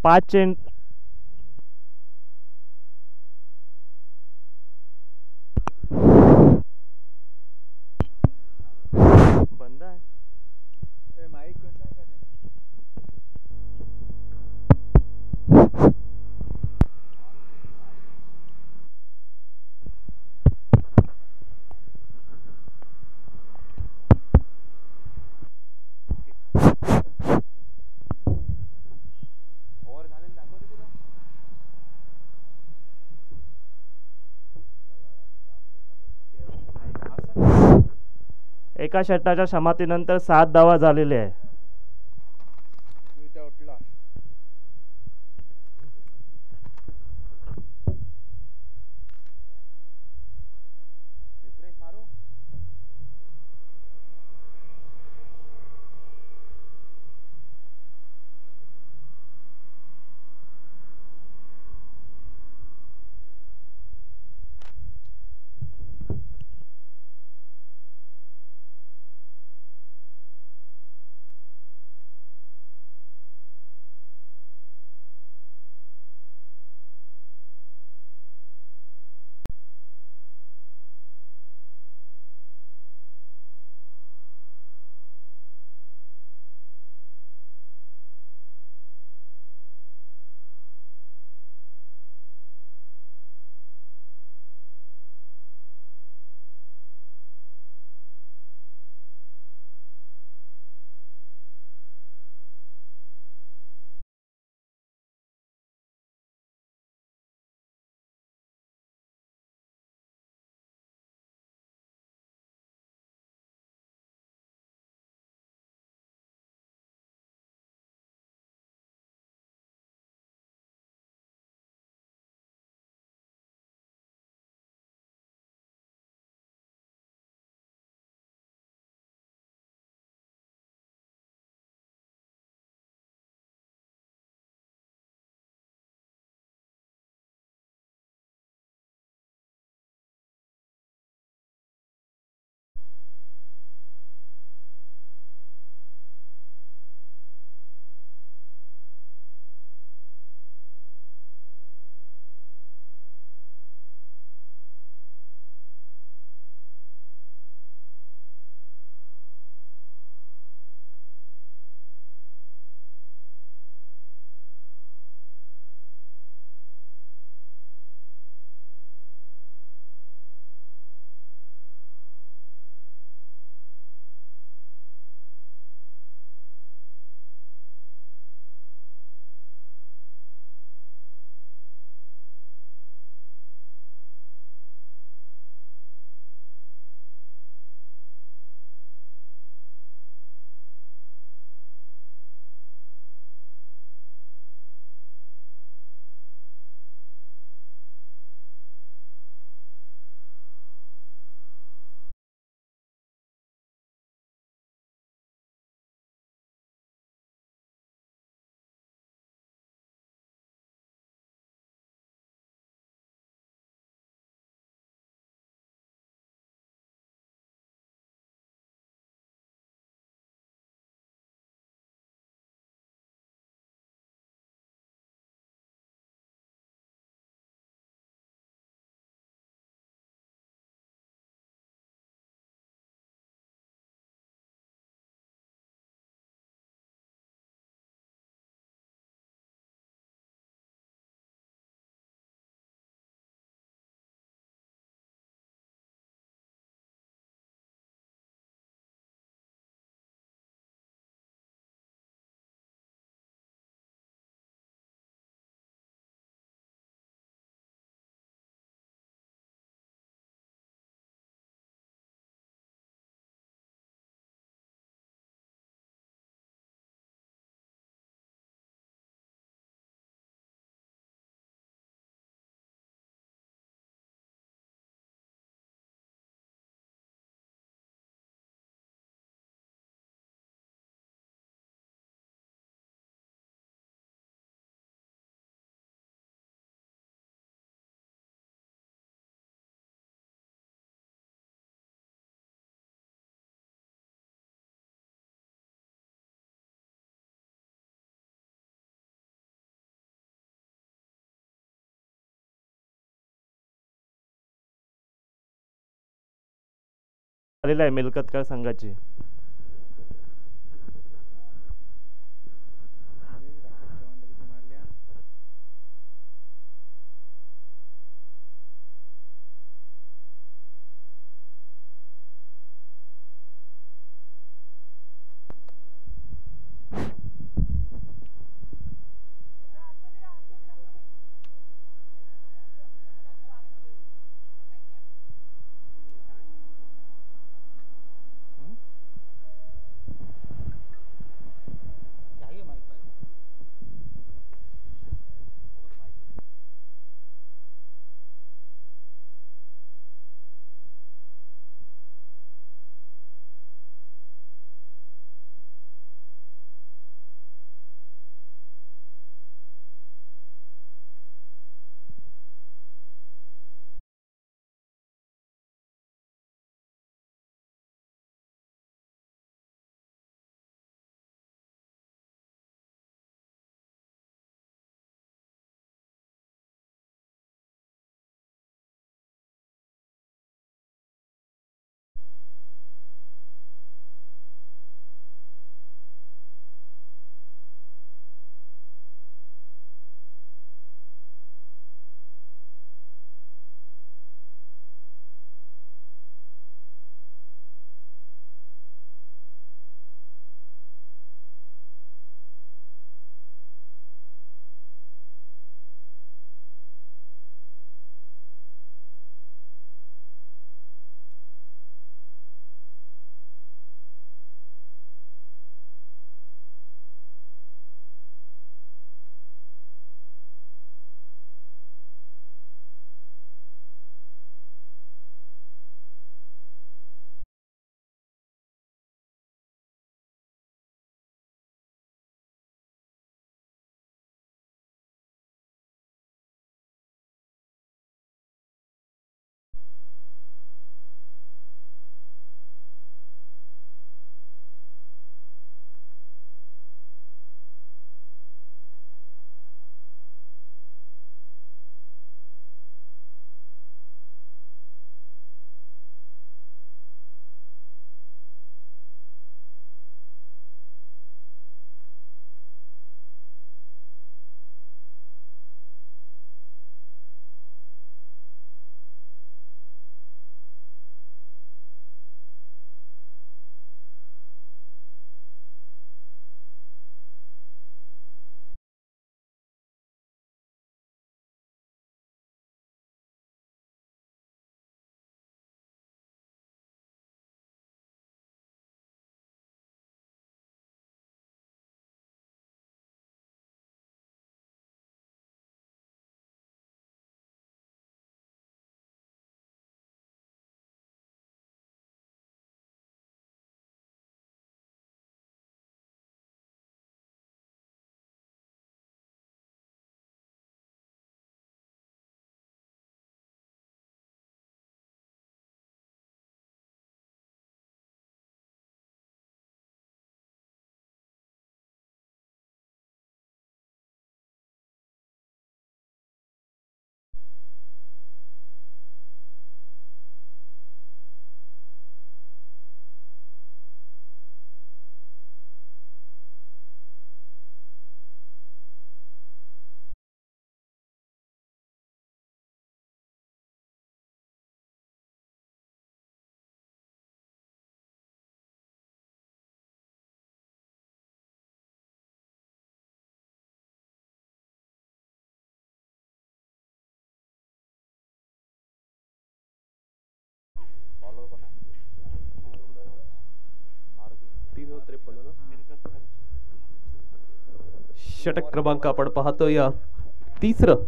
पाच चेंड बंद आहे. माईक बंद आहे का रे? ओव्हर झालेलं दाखवते तुला. असं एका षटकाच्या समाप्तीनंतर 7 धावा झालेले आहे. Without loss. रिफ्रेश मारू. झालेली आहे मिल्कतकर संघाची. राकेश चव्हाणला किती मारल्या? बॉलर कोण आहे? मारुती. 3-53 ना. षटक क्रमांक आपण पाहतोय तिसरं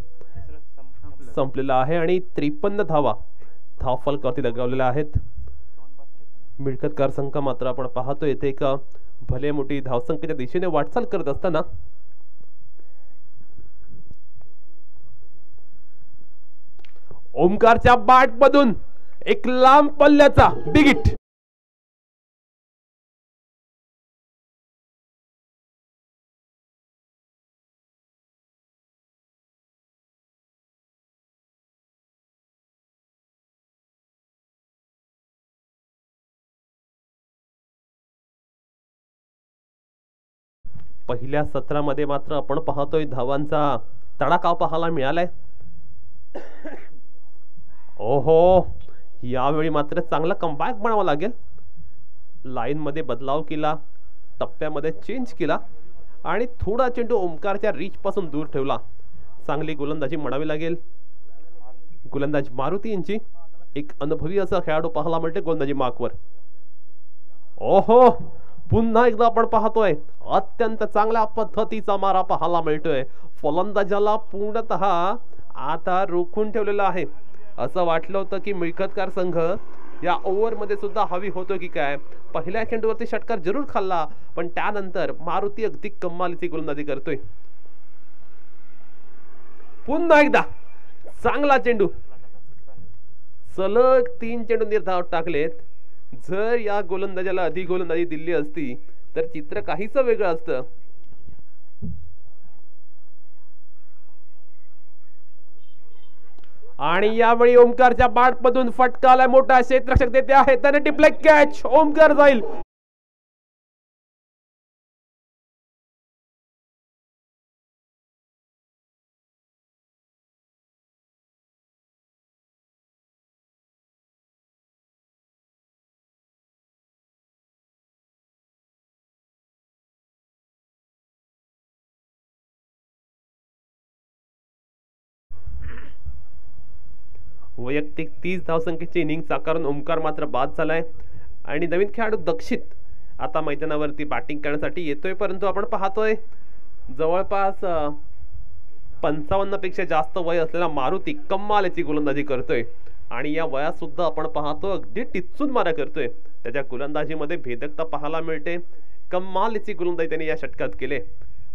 संपलेलं आहे आणि 53 धावा धावफलकावरती लगावलेल्या आहेत. मिळकतकार संघ मात्र आपण पाहतोय इथे एक भले मोठी धावसंख्येच्या दिशेने वाटचाल करत असताना ओमकारच्या बॅट मधून एक लांब पल्ल्याचा बिग हिट. पहिल्या सत्रामध्ये मात्र आपण पाहतोय धावांचा तडाखा पाहायला मिळालाय. ओहो, यावेळी मात्र चांगला कमबॅक म्हणावा लागेल. लाईन मध्ये बदलाव केला, टप्प्यामध्ये चेंज केला आणि थोडा चेंडू ओमकारच्या रीच पासून दूर ठेवला. चांगली गोलंदाजी म्हणावी लागेल. गोलंदाज मारुती यांची एक अनुभवी असा खेळाडू पाहायला मिळते गोलंदाजी मार्कवर. ओहो, पुन्हा एकदा आपण पाहतोय अत्यंत चांगल्या पद्धतीचा मारा पाहायला मिळतोय. फलंदाजाला पूर्णतः आता रोखून ठेवलेलं आहे. असं वाटलं होतं की मिळकतकार संघ या ओव्हर मध्ये सुद्धा हवी होतो की काय. पहिल्या चेंडूवरती षटकार जरूर खाल्ला, पण त्यानंतर मारुती अगदी कमालीची गोलंदाजी करतोय. पुन्हा एकदा चांगला चेंडू. सलग 3 चेंडू निर्धाव टाकलेत. जर या गोलंदाजाला अधिक गोलंदाजी दिली असती तर चित्र काहीच वेगळं असतं. आणि यावेळी ओमकारच्या बॅटमधून फटकाला मोठा क्षेत्ररक्षक देते आहे. त्याने टिपले कॅच. ओमकार जाईल. वैयक्तिक 30 धावसंख्येची इनिंग साकारून ओमकार मात्र बाद झालाय. आणि नवीन खेळाडू दक्षित आता मैदानावरती बॅटिंग करण्यासाठी येतोय. परंतु आपण पाहतोय जवळपास 55 पेक्षा जास्त वय असलेला मारुती कमालीची गोलंदाजी करतोय. आणि या वयात सुद्धा आपण पाहतो अगदी टिचून मारा करतोय. त्याच्या गोलंदाजीमध्ये भेदकता पाहायला मिळते. कमालीची गोलंदाजी त्याने या षटकात केले.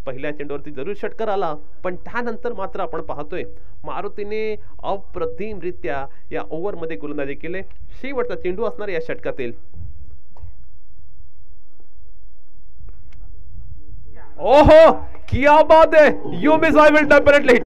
पहिल्या चेंडूवरती जरूर षटकार आला, पण त्यानंतर मात्र आपण पाहतोय मारुतीने अप्रतिमरित्या या ओव्हर मध्ये गोलंदाजी केले. शेवटचा चेंडू असणार या षटकातील. ओहो, क्या बात है. You miss, I will definitely.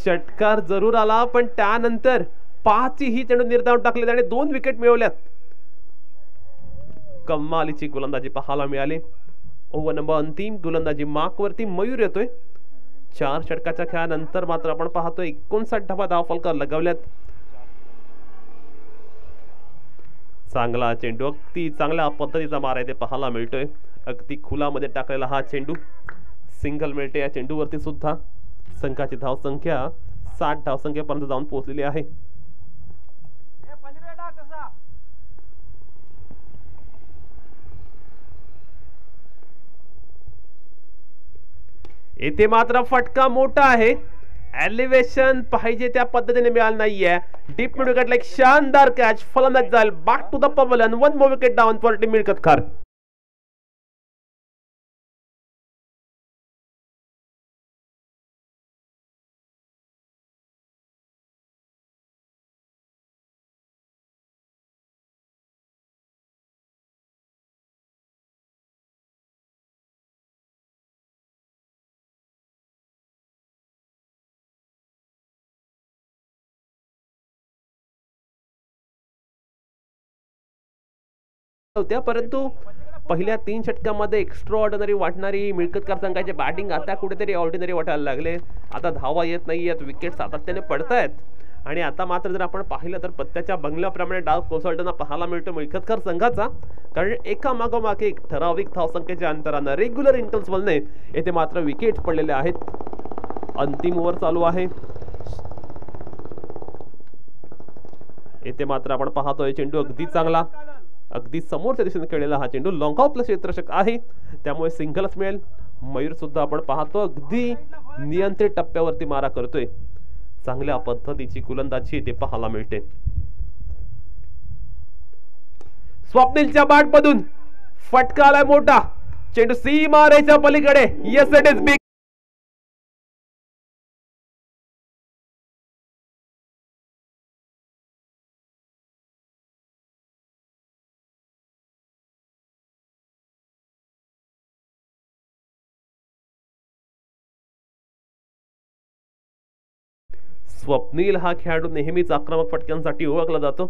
षटकार जरूर आला, पण त्यानंतर 5 ही चेंडू निर्धाव टाकले आणि 2 विकेट मिळवल्यात. कमालीची गोलंदाजी पाहायला मिळाली. ओव्हर नंबर अंतिम गोलंदाजी मार्क वरती मयूर येतोय. 4 षटकाच्या खेळानंतर मात्र आपण पाहतोय 59 धावा धावफलकावर लगावल्यात. चांगला चेंडू, अगदी चांगल्या पद्धतीचा मारा आहे ते पाहायला मिळतोय. अगदी खुलामध्ये टाकलेला हा चेंडू. सिंगल मिळते या चेंडूवरती सुद्धा. संघाची धावसंख्या 60 धावसंख्येपर्यंत जाऊन पोहोचलेली आहे. येथे मात्र फटका मोठा आहे. एलिव्हेशन पाहिजे त्या पद्धतीने मिळालं नाहीये. डीप मिड विकेटला एक शानदार कॅच. फलंदाज जाईल back to the pavilion. 1 more wicket down for team मिळकतकार. होत्या, परंतु पहिल्या 3 षटकामध्ये एक्स्ट्रा ऑर्डिनरी वाटणारी मिळकतकार संघाची बॅटिंग आता कुठेतरी ऑर्डिनरी वाटायला लागले. आता धावा येत नाहीयेत, विकेट सातत्याने पडतायत. आणि आता मात्र जर आपण पाहिलं तर पत्त्याच्या बंगल्याप्रमाणे डाव कोसळताना पाहायला मिळतो मिळकतकार संघाचा. कारण एका मागोमाग एक ठराविक धावसंख्येच्या अंतरानं रेग्युलर इंटर्वलने येथे मात्र विकेट पडलेले आहेत. अंतिम ओव्हर चालू आहे. येथे मात्र आपण पाहतोय चेंडू अगदी चांगला. अगदी समोरच्या दिशेने खेळलेला हा चेंडू लॉंग ऑफला क्षेत्ररक्षक आहे, त्यामुळे सिंगलच मिळेल. मयूर सुद्धा आपण पाहतो अगदी नियंत्रित टप्प्यावरती मारा करतोय. चांगल्या पद्धतीची गोलंदाजी इथे पाहायला मिळते. स्वप्नीलच्या बॅटमधून फटका आलाय मोठा, चेंडू सीमारेच्या पलीकडे. Yes it is big. Swapnil हा खेळाडू नेहमीच आक्रमक फटक्यांसाठी ओळखला जातो.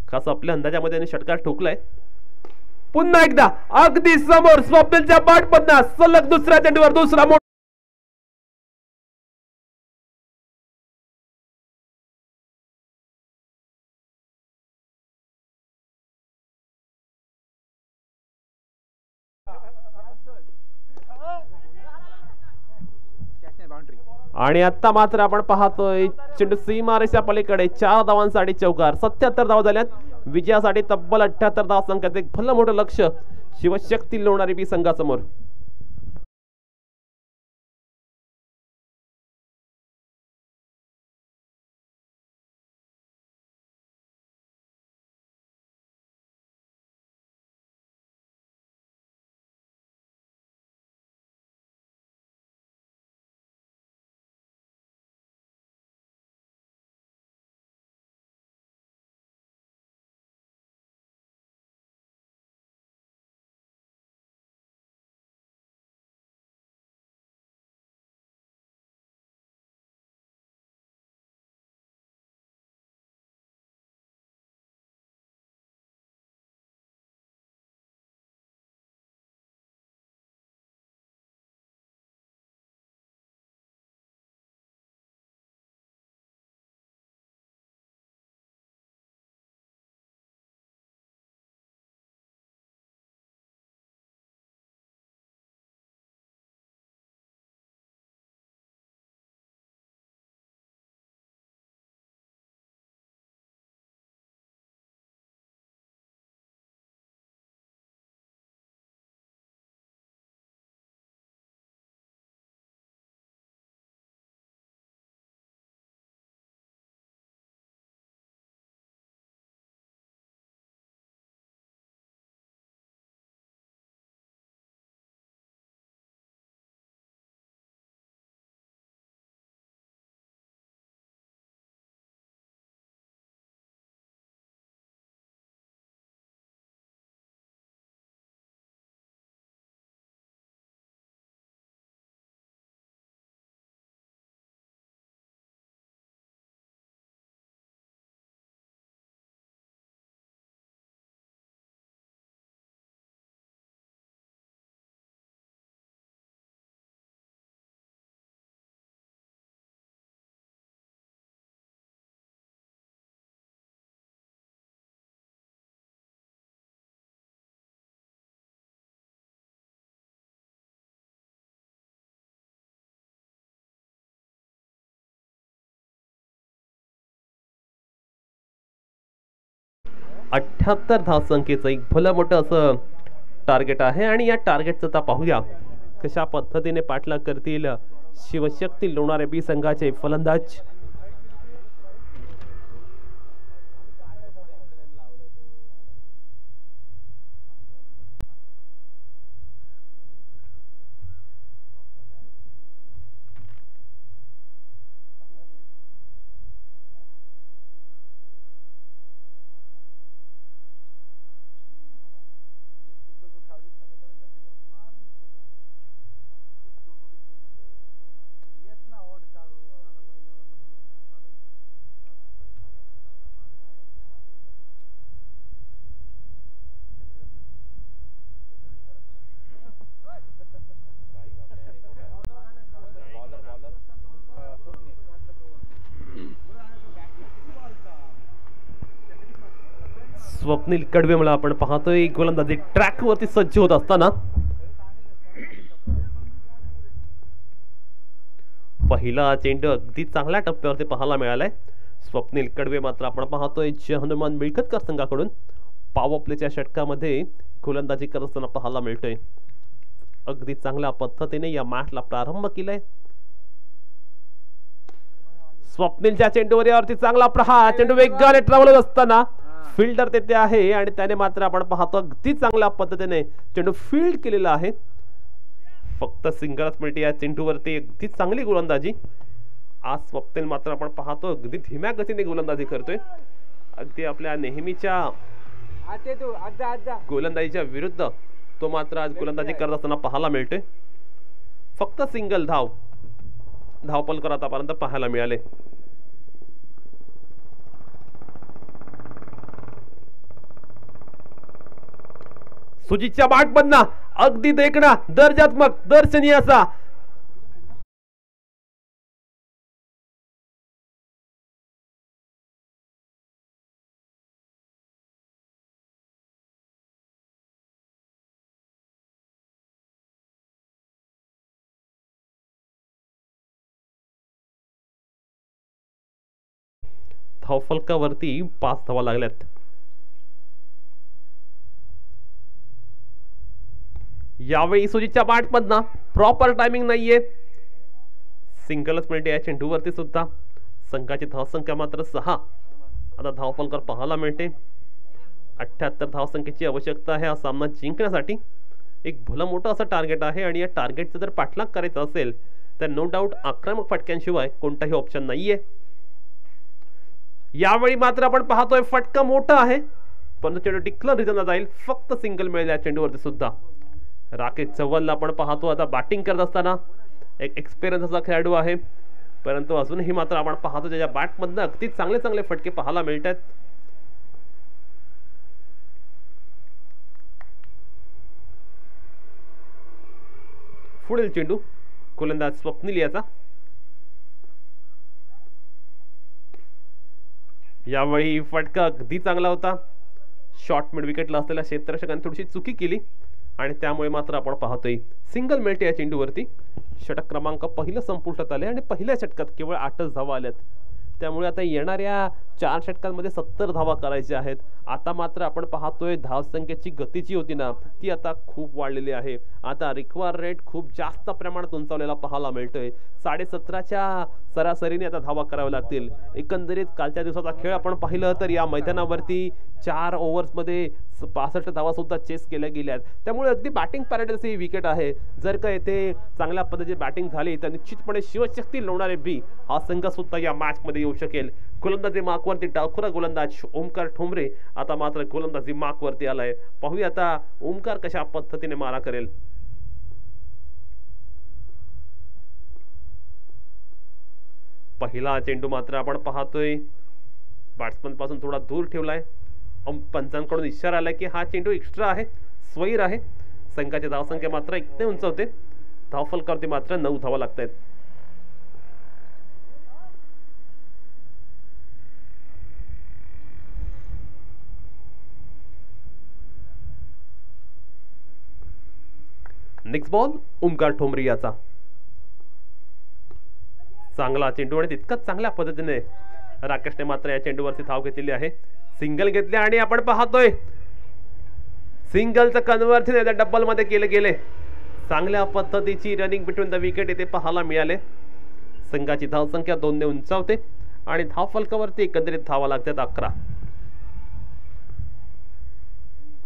खास आपल्या अंदाजामध्ये त्याने षटकार ठोकलाय. पुन्हा एकदा अगदी समोर स्वप्नीलच्या बॅटमधून सलग दुसऱ्या चेंडूवर दुसरा मोठा. आणि आता मात्र आपण पाहतोय चेंडू सीमारेच्या पलीकडे. 4 धावांसाठी चौकार. 77 धावा झाल्यात. विजयासाठी तब्बल 78 धाव संख्येत एक भलं मोठं लक्ष शिवशक्ती लोणारी बी संघासमोर. अठ्ठ्याहत्तर धावसंख्येचं एक भलं मोठं असं टार्गेट आहे. आणि या टार्गेटचं आता पाहूया कशा पद्धतीने पाठलाग करतील शिवशक्ती लोणारे बी संघाचे फलंदाज. स्वप्नील कडवे मला आपण पाहतोय गोलंदाजी ट्रॅक वरती सज्ज होत असताना पहिला चेंडू अगदी चांगल्या टप्प्यावरती पाहायला मिळालाय. स्वप्नील कडवे मात्र आपण पाहतोय हनुमान मिळकतकर संघाकडून पॉवर प्लेच्या षटकामध्ये गोलंदाजी करत असताना पाहायला मिळतोय. अगदी चांगल्या पद्धतीने या मॅचला प्रारंभ केलाय. स्वप्नीलच्या चेंडूवर यावरती चांगला प्रहार, चेंडू वेगाने ट्रॅव्हल असताना फिल्डर तेथे आहे आणि त्याने मात्र आपण पाहतो अगदी चांगल्या पद्धतीने चेंडू फील्ड केलेला आहे. फक्त सिंगलच मिळते या चेंडूवरती. अगदी चांगली गोलंदाजी आज स्वप्नील मात्र आपण पाहतो अगदी धीम्या गतीने गोलंदाजी करतोय. अगदी आपल्या नेहमीच्या गोलंदाजीच्या विरुद्ध तो मात्र आज गोलंदाजी करत असताना पाहायला मिळतोय. फक्त सिंगल धावपलकर आतापर्यंत पाहायला मिळाले. सुजितच्या बॅटमधनं अगदी देखणा दर्जात्मक दर्शनीय असा धावफलकावरती 5 धावा लागल्यात. यावेळी सुजितच्या बॅटमधनं प्रॉपर टायमिंग नाहीये. सिंगलच मिळते या चेंडूवरती सुद्धा. संघाची धावसंख्या मात्र 6. आता धावफलकर पाहायला मिळते. 78 धावसंख्येची आवश्यकता आहे हा सामना जिंकण्यासाठी. एक भलं मोठं असं टार्गेट आहे आणि या टार्गेटचा जर पाठलाग करायचा असेल तर नो डाऊट आक्रमक फटक्यांशिवाय कोणताही ऑप्शन नाहीये. यावेळी मात्र आपण पाहतोय फटका मोठा आहे पण चेंडू डिक्लेअर रिझनला जाईल. फक्त सिंगल मिळेल या चेंडूवरती सुद्धा. राकेश चव्हाणला आपण पाहतो आता बॅटिंग करत असताना. एक एक्सपिरियन्स असा खेळाडू आहे परंतु अजूनही मात्र आपण पाहतो त्याच्या बॅटमधनं अगदी चांगले चांगले फटके पाहायला मिळतात. पुढील चेंडू गोलंदाज स्वप्नील याचा. यावेळी फटका अगदी चांगला होता. शॉर्ट मिड विकेटला असलेल्या क्षेत्ररक्षकांनी थोडीशी चुकी केली आणि त्यामुळे मात्र आपण पाहतोय सिंगल मिळते या चेंडूवरती. षटक क्रमांक पहिलं संपुष्टात आले आणि पहिल्या षटकात केवळ 8च धावा आल्यात. त्यामुळे आता येणाऱ्या 4 षटकांमध्ये 70 धावा करायच्या आहेत. आता मात्र आपण पाहतोय धावसंख्येची गती जी होती ना ती आता खूप वाढलेली आहे. आता रिक्वायर रेट खूप जास्त प्रमाणात उंचावलेला पाहायला मिळतोय. 17.5च्या सरासरीने आता धावा कराव्या लागतील. एकंदरीत कालच्या दिवसाचा खेळ आपण पाहिलं तर या मैदानावरती 4 ओव्हर्समध्ये 65 धावा सुद्धा चेस केल्या गेल्यात. त्यामुळे अगदी बॅटिंग पॅराडाईज ही विकेट आहे. जर का येथे चांगल्या पद्धतीची बॅटिंग झाली तर निश्चितपणे शिवशक्ती लावणारे बी हा संघ सुद्धा या मॅच मध्ये येऊ शकेल. गोलंदाजी मार्कवरती डावखुरा गोलंदाज ओमकार ठोंबरे आता मात्र गोलंदाजी मार्कवरती आलाय. पाहूया आता ओमकार कशा पद्धतीने मारा करेल. पहिला चेंडू मात्र आपण पाहतोय बॅट्समन पासून थोडा दूर ठेवलाय. पंचांकडून इशारा आलाय की हा चेंडू एक्स्ट्रा आहे, स्वैर आहे. संघाची धावसंख्या मात्र इतके उंचावते. धावफलकावरती मात्र 9 धावा लागतायत. नेक्स्ट बॉल ओमकार ठोंबरे याचा. चांगला चेंडू आणि तितकंच चांगल्या पद्धतीने राकेशने मात्र या चेंडूवरती धाव घेतलेली आहे. सिंगल घेतले आणि आपण पाहतोय सिंगलचं कन्व्हर्जन डबल मध्ये केले गेले. चांगल्या पद्धतीची रनिंग बिटवीन द विकेट इथे पाहायला मिळाले. संघाची धावसंख्या 2 ने उंचावते आणि धावफलकावरती एकंदरीत धावा लागतात 11.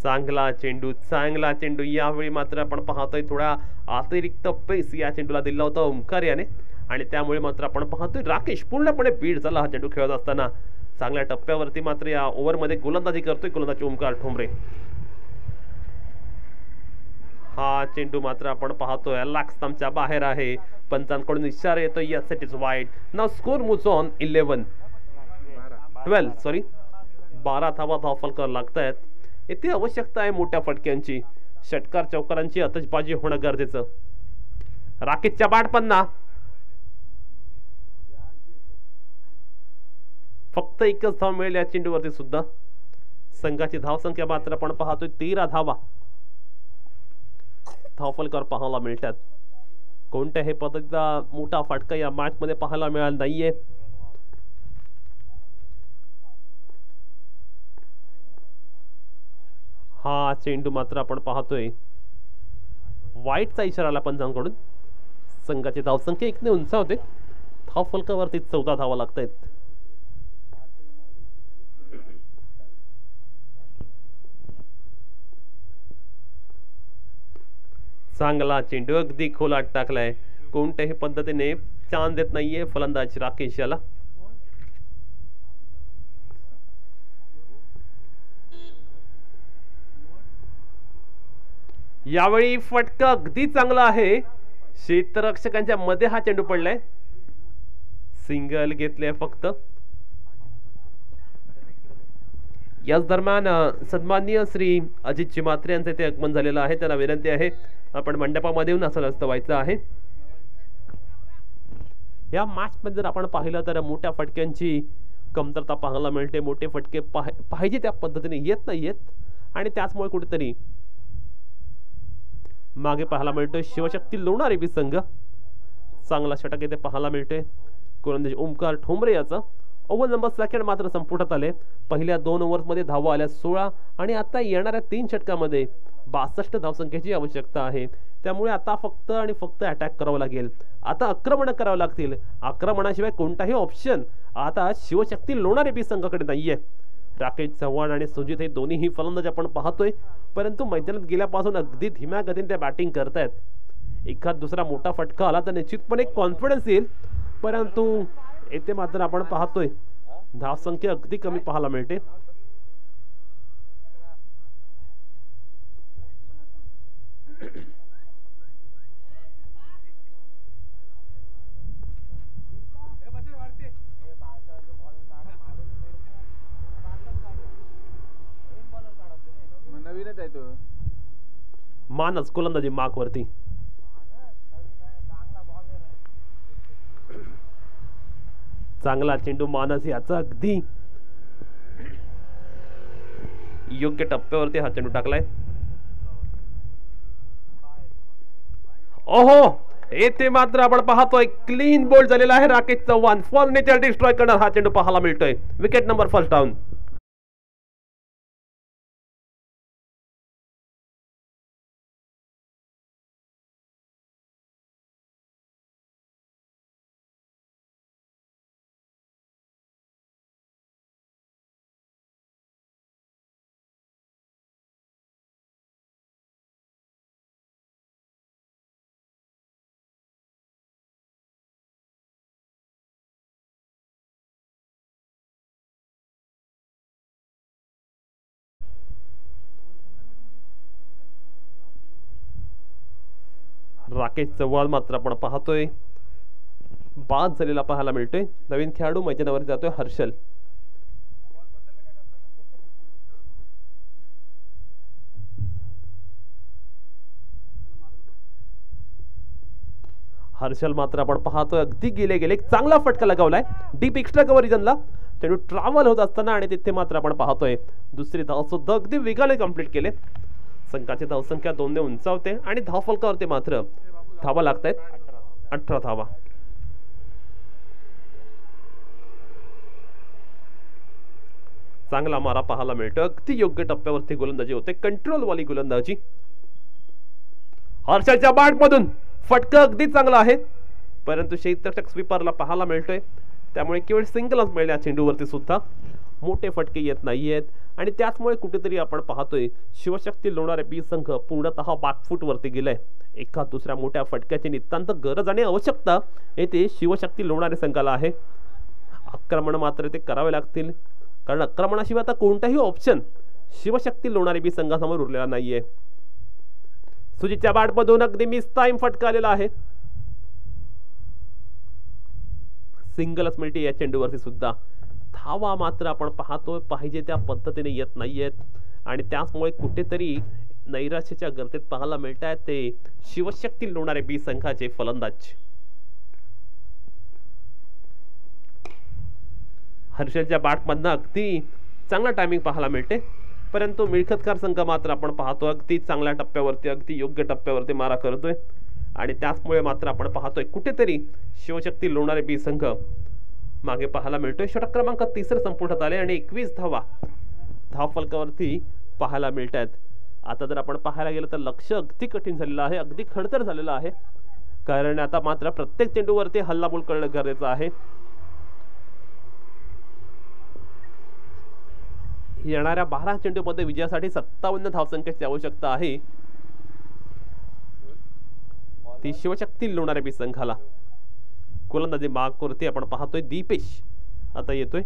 चांगला चेंडू यावेळी मात्र आपण पाहतोय थोडा अतिरिक्त पेस या चेंडूला दिला होता ओमकार याने आणि त्यामुळे मात्र आपण पाहतोय राकेश पूर्णपणे बीड झाला हा चेंडू खेळत असताना. चांगल्या टप्प्यावरती मात्र या ओव्हरमध्ये गोलंदाजी करतोय गोलंदाज ओमकार ठोंबरे. हा चेंडू मात्र आपण पाहतोय लाख स्टंपच्या बाहेर आहे. पंचांकडून इशारा येतोय yes it is wide. Now score moves on 12 धावा धावफलकावर लागतायत. इथे आवश्यकता आहे मोठ्या फटक्यांची. षटकार चौकारांची आतषबाजी होणं गरजेचं. राकेशच्या बॅटमधनं फक्त 1च धाव मिळेल या चेंडूवरती सुद्धा. संघाची धावसंख्या मात्र आपण पाहतोय 13 धावा धावफलकावर पाहायला मिळतात. कोणत्याही पद्धतीचा मोठा फटका या मॅच मध्ये पाहायला मिळाला नाहीये. हा चेंडू मात्र आपण पाहतोय वाईटचा इशारा आला पंचांकडून. संघाची धावसंख्या 1 ने उंचावते. धाव फलकावरती 14 धावा लागत आहेत. चांगला चेंडू अगदी खोलात टाकलाय. कोणत्याही पद्धतीने चांद देत नाहीये फलंदाज राकेश याला. यावेळी फटका अगदी चांगला आहे. क्षेत्ररक्षकांच्या मध्ये हा चेंडू पडलाय. सिंगल घेतले फक्त. याच दरम्यान सन्माननीय श्री अजित चिमात्रे यांचे ते आगमन झालेलं आहे. त्यांना विनंती आहे आपण मंडपामध्ये येऊन असं रस्त व्हायचं आहे. या मॅच मध्ये जर आपण पाहिलं तर मोठ्या फटक्यांची कमतरता पाहायला मिळते. मोठे फटके पाहिजे त्या पद्धतीने येत नाहीयेत आणि त्याचमुळे कुठेतरी मागे पाहायला मिळतोय शिवशक्ती लोणारी संघ. चांगला षटक इथे पाहायला मिळतोय. गोलंदाज ओमकार ठोंबरे याचा. ओव्हर नंबर सेकंड मात्र संपुष्टात आले. पहिल्या 2 ओव्हर्समध्ये धावा आल्या 16 आणि आता येणाऱ्या 3 षटकामध्ये 62 धावसंख्येची आवश्यकता आहे. त्यामुळे आता फक्त आणि फक्त अटॅक करावं लागेल. आता आक्रमण करावं लागतील. आक्रमणाशिवाय कोणताही ऑप्शन आता शिवशक्ती लोणारी संघाकडे नाहीये. राकेश चव्हाण आणि सुजित हे दोन्हीही फलंदाज आपण पाहतोय, परंतु मैदानात गेल्यापासून अगदी धीम्या गतीने ते बॅटिंग करतायत. एखाद दुसरा मोठा फटका आला तर निश्चितपणे कॉन्फिडन्स येईल, परंतु येथे मात्र आपण पाहतोय धावसंख्या अगदी कमी पाहायला मिळते. नवीनच आहे तो मानस गोलंदाजी मार्क वरती. चांगला चेंडू मानस याचा अगदी योग्य टप्प्यावरती हा चेंडू टाकलाय. ओहो, येथे मात्र आपण पाहतोय क्लीन बोल्ड झालेला आहे. Rakesh Chavan for nature destroy करणार हा चेंडू पाहायला मिळतोय. Wicket number first down. Rakesh Chavan मात्र आपण पाहतोय बाद झालेला पाहायला मिळतोय. नवीन खेळाडू मैदानावर जातोय हर्षल. हर्षल मात्र आपण पाहतोय अगदी गेले एक चांगला फटका लगावलाय डीप एक्स्ट्रा कव्हर रिजनला. चेंडू ट्रॅव्हल होत असताना आणि तिथे मात्र आपण पाहतोय दुसरी धाव सुद्धा अगदी वेगाने कंप्लीट केले. संघाची धावसंख्या 2 ने उंचावते आणि धावफलकावरती मात्र धावा लागतायत 18 धावा. चांगला मारा पाहायला मिळतो. अगदी योग्य टप्प्यावरती गोलंदाजी होते. कंट्रोल वाली गोलंदाजी. हर्षलच्या बॅट मधून फटका अगदी चांगला आहे, परंतु क्षेत्ररक्षक स्वीपरला पाहायला मिळतोय. त्यामुळे केवळ सिंगलच मिळेल चेंडूवरती सुद्धा. मोठे फटके येत नाहीयेत आणि त्याचमुळे कुठेतरी आपण पाहतोय शिवशक्ती लोणारे संघ पूर्णतः बॅकफूट वरती गेलाय. एका दुसऱ्या मोठ्या फटक्याची नितांत गरज आणि आवश्यकता येथे शिवशक्ती लोणारे संघाला आहे. आक्रमण मात्र ते करावे लागतील, कारण आक्रमणाशिवाय आता कोणताही ऑप्शन शिवशक्ती लोणारे संघासमोर उरलेला नाहीये. सुजितच्या बॅटमधून अगदी मिस टाइम फटका आलेला आहे. सिंगलच मिळते या चेंडूवरती सुद्धा. धावा मात्र आपण पाहतोय पाहिजे त्या पद्धतीने येत नाहीयेत आणि त्याचमुळे कुठेतरी नैराश्याच्या गर्दीत पाहायला मिळत आहेत ते शिवशक्ती लोणारे संघाचे फलंदाज. हर्षलच्या बॅटमधनं अगदी चांगला टायमिंग पाहायला मिळते, परंतु मिळकतकार संघ मात्र आपण पाहतो अगदी चांगल्या टप्प्यावरती अगदी योग्य टप्प्यावरती मारा करतोय आणि त्याचमुळे मात्र आपण पाहतोय कुठेतरी शिवशक्ती लोणारे संघ मागे पाहायला मिळतोय. षटक क्रमांक 3 संपुष्टात आले आणि 21 धावा धावफलकावरती पाहायला मिळत आहेत. आता जर आपण पाहायला गेलं तर लक्ष अगदी कठीण झालेलं आहे, अगदी खडतर झालेलं आहे, कारण आता मात्र प्रत्येक चेंडूवरती हल्लाबोल करणं गरजेचं आहे. येणाऱ्या 12 चेंडूमध्ये विजयासाठी 57 धावसंख्येची आवश्यकता आहे. ती शिवशक्ती लोणारे बी संघाला. गोलंदाजी मागवरती आपण पाहतोय दीपेश आता येतोय.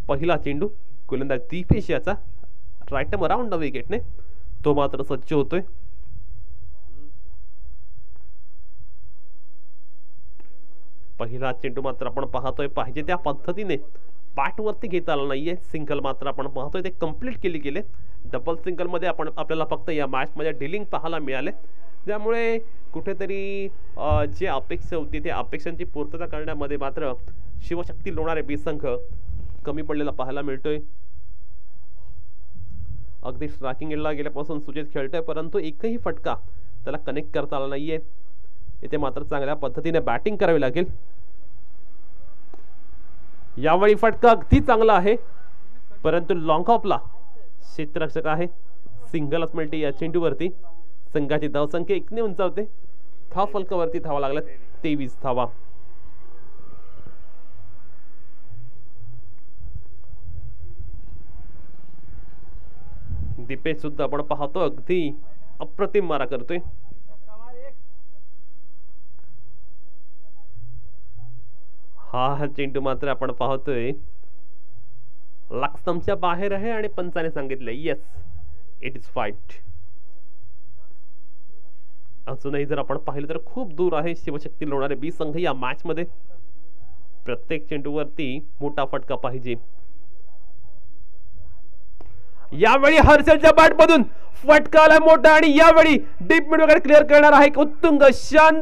पहिला चेंडू गोलंदाज दीपेश याचा राईट अराउंड विकेटने तो मात्र सज्ज होतोय. पहिला चेंडू मात्र आपण पाहतोय पाहिजे त्या पद्धतीने बॅट वरती घेता आला नाहीये. सिंगल मात्र आपण पाहतोय ते कंप्लीट केली गेले. डबल सिंगल मध्ये आपल्याला फक्त या मॅच मध्ये डिलिंग पाहायला मिळाले, त्यामुळे कुठेतरी जे अपेक्षा होती त्या अपेक्षांची पूर्तता करण्यामध्ये मात्र शिवशक्ती लोणारे बी संघ कमी पडलेला पाहायला मिळतोय. अगदी स्ट्रायकिंग एंडला गेल्यापासून सुजित खेळतोय, परंतु एकही फटका त्याला कनेक्ट करता आला नाहीये. इथे मात्र चांगल्या पद्धतीने बॅटिंग करावी लागेल. यावेळी फटका अगदी चांगला आहे, परंतु लॉंग ऑफला क्षेत्ररक्षक आहे. सिंगलच मिळते या चेंडूवरती. संघाची धावसंख्या 1 ने उंचावते. धाव फलकावरती धावा लागल्या 23 धावा. दीपेश सुद्धा आपण पाहतो अगदी अप्रतिम मारा करतोय. हा चेंडू मात्र आपण पाहतोय लक्ष्मच्या बाहेर आहे आणि पंचाने सांगितले येस इट इज फाईट. अजूनही जर आपण पाहिलं तर खूप दूर आहे शिवशक्ती लोणारे बी संघ या मॅच मध्ये. प्रत्येक चेंडूवरती मोठा फटका पाहिजे. यावेळी हर्षलच्या बॅट मधून फटका आला मोठा आणि यावेळी डीप मिड वगैरे क्लिअर करणार आहे. उत्तुंग शान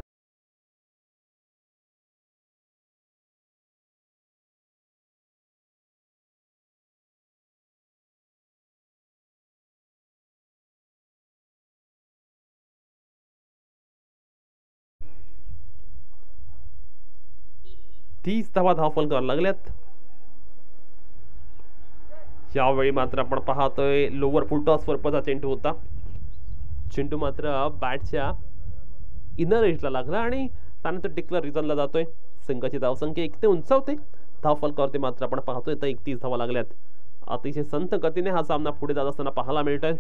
धावा धावफलकावर लागल्यात. यावेळी मात्र आपण पाहतोय लोअर फुलटॉस स्वरूपाचा चेंडू होता. चेंडू मात्र बॅटच्या इनर एजला लागला आणि त्यानंतर डिक्लेअर रिझनला जातोय. संघाची धावसंख्या 1 ने उंचावते. धावफलकावरती मात्र आपण पाहतोय तर 31 धावा लागल्यात. अतिशय संत गतीने हा सामना पुढे जात असताना पाहायला मिळतोय.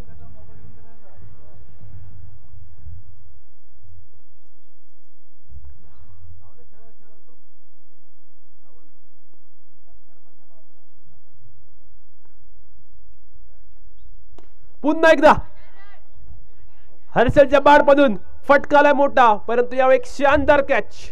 पुन्हा एकदा हर्षलच्या बॅट मधून फटकाला मोठा, परंतु यावेळी एक शानदार कॅच.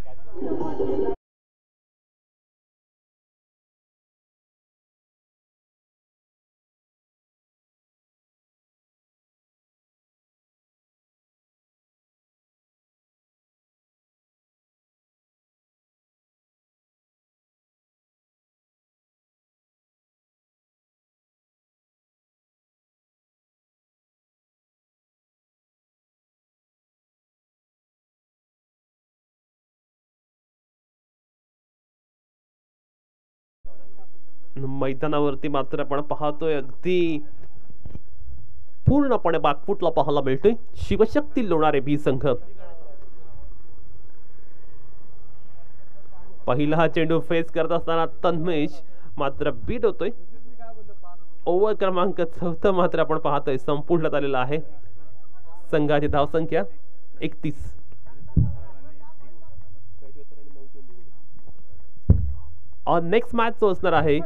मैदानावरती मात्र आपण पाहतोय अगदी पूर्णपणे बागफुटला पाहायला मिळतोय शिवशक्ती लोणारे बी संघ. पहिला हा चेंडू फेस करत असताना तन्मेश मात्र बीट होतोय. ओव्हर क्रमांक 4 मात्र आपण पाहतोय संपूर्णात आलेला आहे. संघाची धावसंख्या 31. नेक्स्ट मॅच जो असणार आहे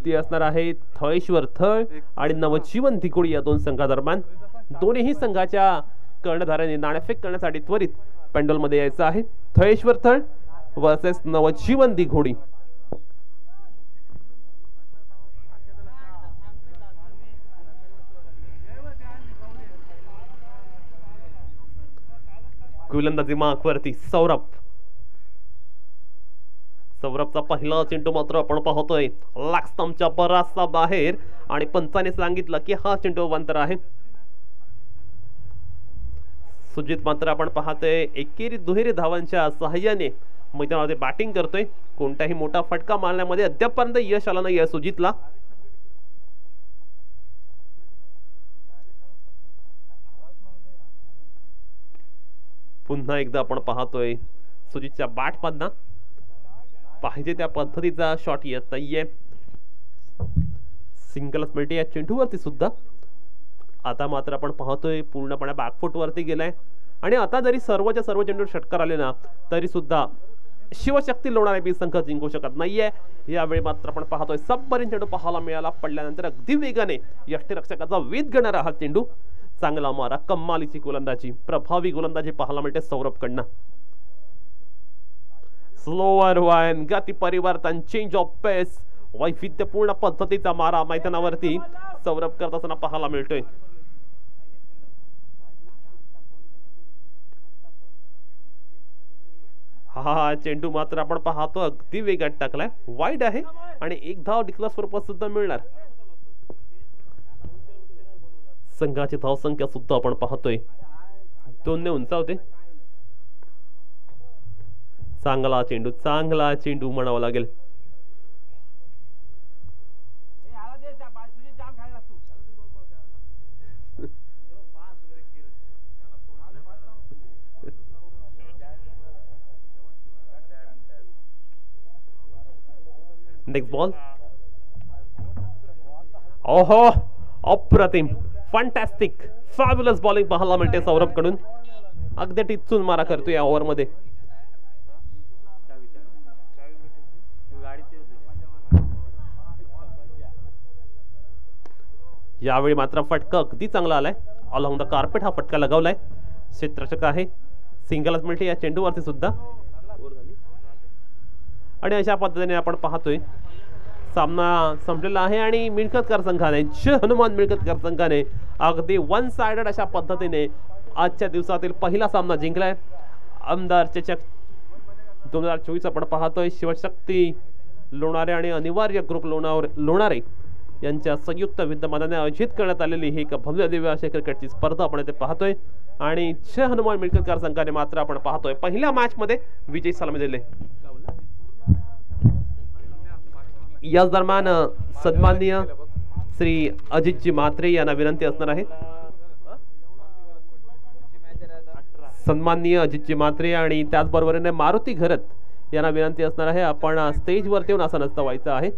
ती असणार आहे थळेश्वर थळ आणि नवजीवन दिघोडी या दोन संघादरम्यान. दोन्ही संघाच्या कर्णधारांनी नाणेफेक करण्यासाठी त्वरित पेंडॉल मध्ये यायचं आहे. थळेश्वर थळ वर्सेस नवजीवन दिघोडी. गोलंदाजी मार्कवरती सौरभ. सौरभचा पहिला चेंडू मात्र आपण पाहतोय लॅक्सटमच्या बराचसा बाहेर आणि पंचाने सांगितलं की हा चेंडू अवांतर आहे. सुजित मात्र आपण पाहतोय एकेरी दुहेरी धावांच्या सहाय्याने मैदानामध्ये बॅटिंग करतोय. कोणताही मोठा फटका मारण्यामध्ये अद्यापपर्यंत यश आलं नाही सुजितला. पुन्हा एकदा आपण पाहतोय सुजितच्या बॅटमधनं पाहिजे त्या पद्धतीचा शॉट येत नाहीये. सिंगलच मिळते या चेंडूवरती सुद्धा. आता मात्र आपण पाहतोय पूर्णपणे बॅकफुट वरती गेलाय आणि आता जरी सर्वच्या सर्व चेंडूवर षटकार आले ना तरी सुद्धा शिवशक्ती लोणारे बी संघ जिंकू शकत नाहीये. यावेळी मात्र आपण पाहतोय सबमरीन चेंडू पाहायला मिळाला. पडल्यानंतर अगदी वेगाने यष्टीरक्षकाचा वेध घेणारा हा चेंडू. चांगला मारा, कमालीची गोलंदाजी, प्रभावी गोलंदाजी पाहायला मिळते सौरभकडनं. स्लोअर वायन गती परिवर्तन, चेंज ऑफ पेस, वैविध्यपूर्ण पद्धतीचा मारा मैदानावरती सौरभ करत असताना पाहायला मिळतोय. हा चेंडू मात्र आपण पाहतो अगदी वेगात टाकलाय, वाईड आहे आणि एक धाव डिक्लेअर स्वरूपात सुद्धा मिळणार. संघाची धावसंख्या सुद्धा आपण पाहतोय 2 ने उंचावते. चांगला चेंडू म्हणावा लागेल. Next ball. ओहो, अप्रतिम, फॅन्टॅस्टिक, फॅब्युलस बॉलिंग पाहायला मिळते सौरभ कडून. अगदी टिचून मारा करतो या ओव्हर मध्ये. यावेळी मात्र फटका अगदी चांगला आलाय. ऑल ऑन द कार्पेट हा फटका लगावलाय. क्षेत्ररक्षक आहे. सिंगलच मिळते या चेंडूवरती सुद्धा. आणि अशा पद्धतीने आपण पाहतोय सामना संपलेला आहे आणि मिळकतकार संघाने, हनुमान मिळकतकार संघाने अगदी वन साइडेड अशा पद्धतीने आजच्या दिवसातील पहिला सामना जिंकलाय. आमदार चषक 2024 आपण पाहतोय. शिवशक्ती लोणारे आणि अनिवार्य ग्रुप लोणारे यांच्या संयुक्त विद्यमानाने आयोजित करण्यात आलेली ही एक भव्य दिव्य अशी क्रिकेटची स्पर्धा आपण इथे पाहतोय. आणि हनुमान मिळकतकार संघाने मात्र आपण पाहतोय पहिल्या मॅच मध्ये विजयी सलामी दिले. याच दरम्यान सन्माननीय श्री अजितजी म्हात्रे यांना विनंती असणार आहे. सन्माननीय अजितजी म्हात्रे आणि त्याचबरोबरीने मारुती घरत यांना विनंती असणार आहे. आपण स्टेजवरती येऊन असं नसतं व्हायचं आहे.